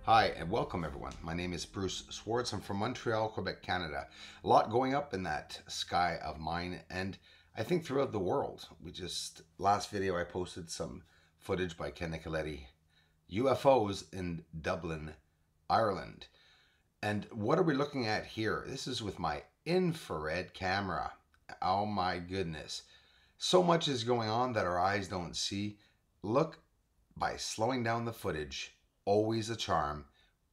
Hi and welcome everyone. My name is Bruce Swartz. I'm from Montreal, Quebec, Canada. A lot going up in that sky of mine and I think throughout the world. Last video I posted some footage by Ken Nicoletti, UFOs in Dublin, Ireland. And what are we looking at here? This is with my infrared camera. Oh my goodness. So much is going on that our eyes don't see. Look, by slowing down the footage, always a charm.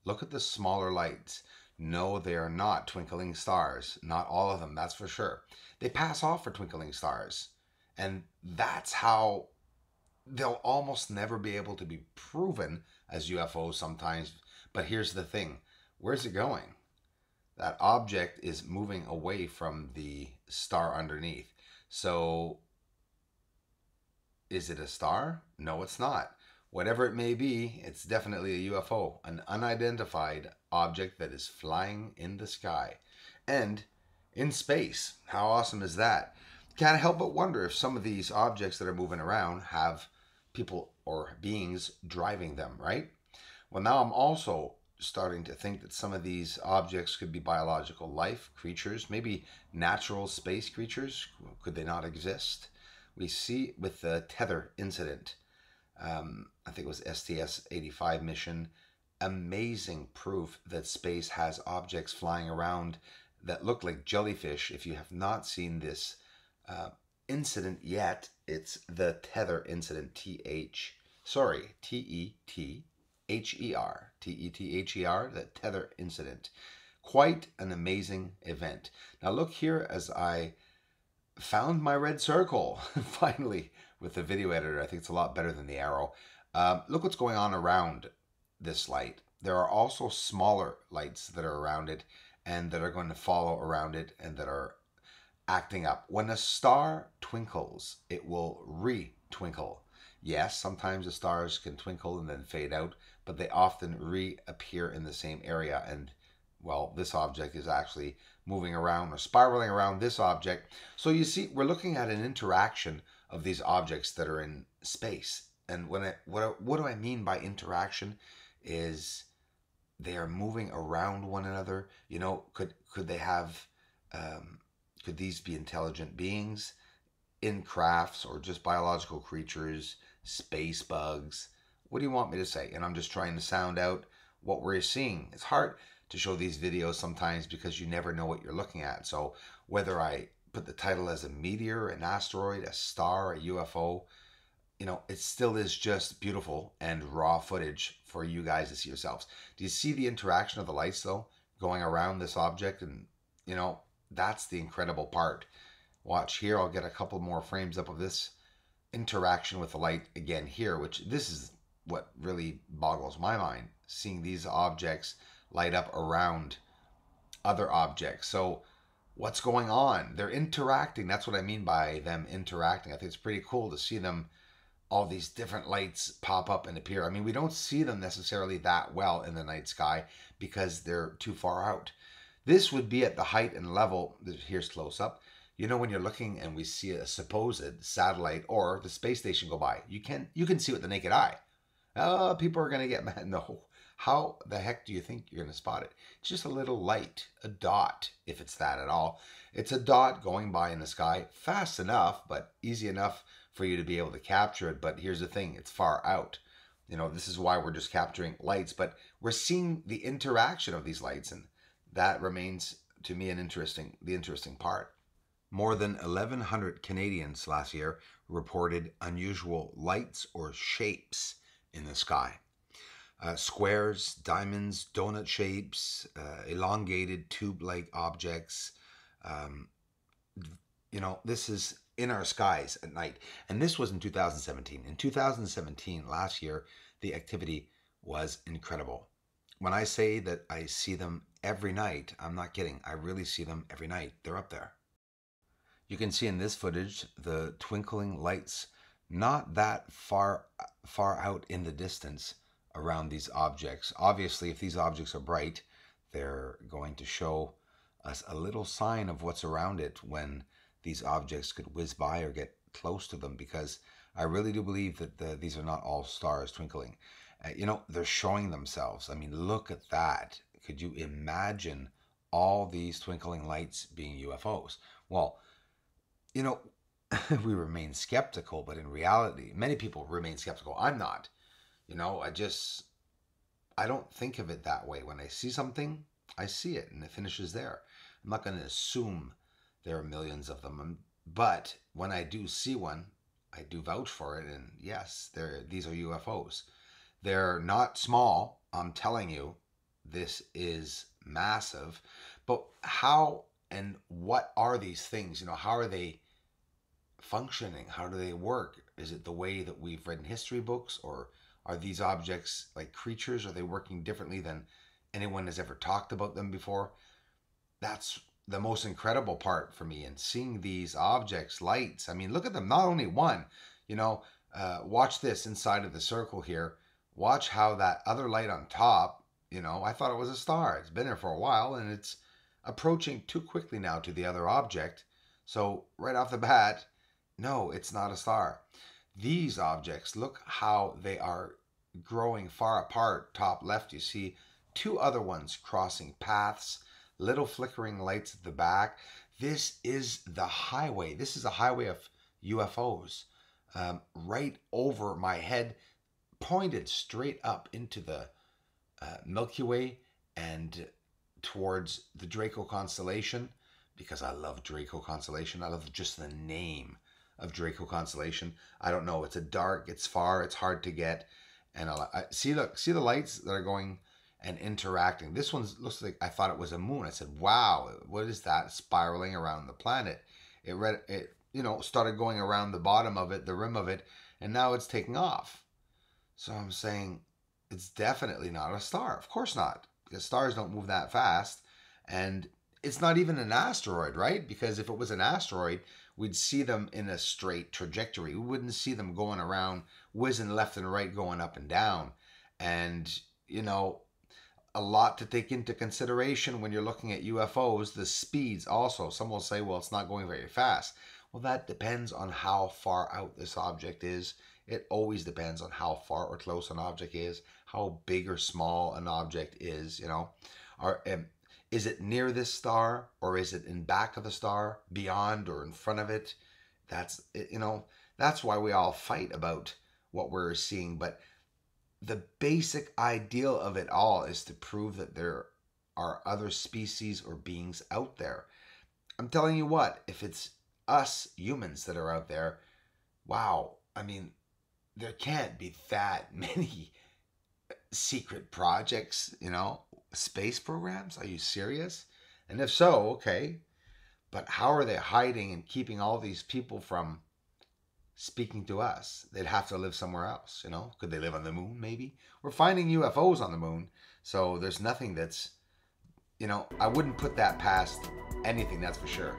Look at the smaller lights. No, they are not twinkling stars. Not all of them, that's for sure. They pass off for twinkling stars. And that's how they'll almost never be able to be proven as UFOs sometimes. But here's the thing. Where's it going? That object is moving away from the star underneath. So, is it a star? No, it's not. Whatever it may be, it's definitely a UFO, an unidentified object that is flying in the sky and in space. How awesome is that? Can't help but wonder if some of these objects that are moving around have people or beings driving them, right? Well, now I'm also starting to think that some of these objects could be biological life creatures, maybe natural space creatures. Could they not exist? We see with the Tether incident, I think it was STS-85 mission, amazing proof that space has objects flying around that look like jellyfish. If you have not seen this incident yet, it's the Tether incident, T-E-T-H-E-R, the Tether incident. Quite an amazing event. Now look here as I found my red circle, finally, with the video editor. I think it's a lot better than the arrow. Look what's going on around this light. There are also smaller lights that are around it and that are going to follow around it and that are acting up. When a star twinkles, it will re-twinkle. Yes, sometimes the stars can twinkle and then fade out, but they often reappear in the same area. And well, this object is actually moving around or spiraling around this object. So you see, we're looking at an interaction of these objects that are in space. And what do I mean by interaction is they are moving around one another. You know, could they have, could these be intelligent beings in crafts or just biological creatures, space bugs? What do you want me to say? And I'm just trying to sound out what we're seeing. It's hard to show these videos sometimes because you never know what you're looking at. So whether I put the title as a meteor, an asteroid, a star, a UFO, you know, it still is just beautiful and raw footage for you guys to see yourselves. Do you see the interaction of the lights though, going around this object? And you know, that's the incredible part. Watch here, I'll get a couple more frames up of this interaction with the light again here, which this is what really boggles my mind, seeing these objects light up around other objects. So what's going on? They're interacting. That's what I mean by them interacting. I think it's pretty cool to see them, all these different lights pop up and appear. I mean, we don't see them necessarily that well in the night sky because they're too far out. This would be at the height and level. Here's close up. You know, when you're looking and we see a supposed satellite or the space station go by, you can see with the naked eye. People are going to get mad. No. How the heck do you think you're going to spot it? It's just a little light, a dot, if it's that at all. It's a dot going by in the sky, fast enough, but easy enough for you to be able to capture it. But here's the thing, it's far out. You know, this is why we're just capturing lights, but we're seeing the interaction of these lights, and that remains, to me, the interesting part. More than 1,100 Canadians last year reported unusual lights or shapes in the sky. Squares, diamonds, donut shapes, elongated tube-like objects. You know, this is in our skies at night. And this was in 2017. In 2017, last year, the activity was incredible. When I say that I see them every night, I'm not kidding. I really see them every night. They're up there. You can see in this footage the twinkling lights, not that far out in the distance around these objects. Obviously, if these objects are bright, they're going to show us a little sign of what's around it when these objects could whiz by or get close to them, because I really do believe that these are not all stars twinkling. You know, they're showing themselves. I mean, look at that. Could you imagine all these twinkling lights being UFOs? Well, you know, we remain skeptical, but in reality, many people remain skeptical. I'm not. You know, I don't think of it that way. When I see something, I see it and it finishes there. I'm not going to assume there are millions of them. But when I do see one, I do vouch for it. And yes, these are UFOs. They're not small. I'm telling you, this is massive. But how and what are these things? You know, how are they functioning? How do they work? Is it the way that we've read in history books, or are these objects like creatures? Are they working differently than anyone has ever talked about them before? That's the most incredible part for me. And seeing these objects, lights, I mean, look at them, not only one, you know, watch this inside of the circle here. Watch how that other light on top, you know, I thought it was a star. It's been there for a while and it's approaching too quickly now to the other object. So right off the bat, no, it's not a star. These objects, look how they are growing far apart. Top left, you see two other ones crossing paths, little flickering lights at the back. This is the highway. This is a highway of UFOs, right over my head, pointed straight up into the Milky Way and towards the Draco constellation, because I love Draco constellation. I love just the name of Draco constellation. I don't know. It's far, it's hard to get. And I see the lights that are going and interacting. This one looks like, I thought it was a moon. I said, wow, what is that spiraling around the planet? It you know, started going around the bottom of it, the rim of it, and now it's taking off. So I'm saying it's definitely not a star. Of course not, because stars don't move that fast. And it's not even an asteroid, right? Because if it was an asteroid, we'd see them in a straight trajectory. We wouldn't see them going around, whizzing left and right, going up and down. And, you know, a lot to take into consideration when you're looking at UFOs, the speeds also. Some will say, well, it's not going very fast. Well, that depends on how far out this object is. It always depends on how far or close an object is, how big or small an object is, you know. Is it near this star, or is it in back of the star, beyond or in front of it? That's, you know, that's why we all fight about what we're seeing. But the basic ideal of it all is to prove that there are other species or beings out there. I'm telling you what, if it's us humans that are out there, wow, I mean, there can't be that many secret projects, you know, space programs. Are you serious? And if so, okay, but how are they hiding and keeping all these people from speaking to us? They'd have to live somewhere else, you know. Could they live on the moon? Maybe. We're finding UFOs on the moon, so there's nothing that's, you know, I wouldn't put that past anything, that's for sure.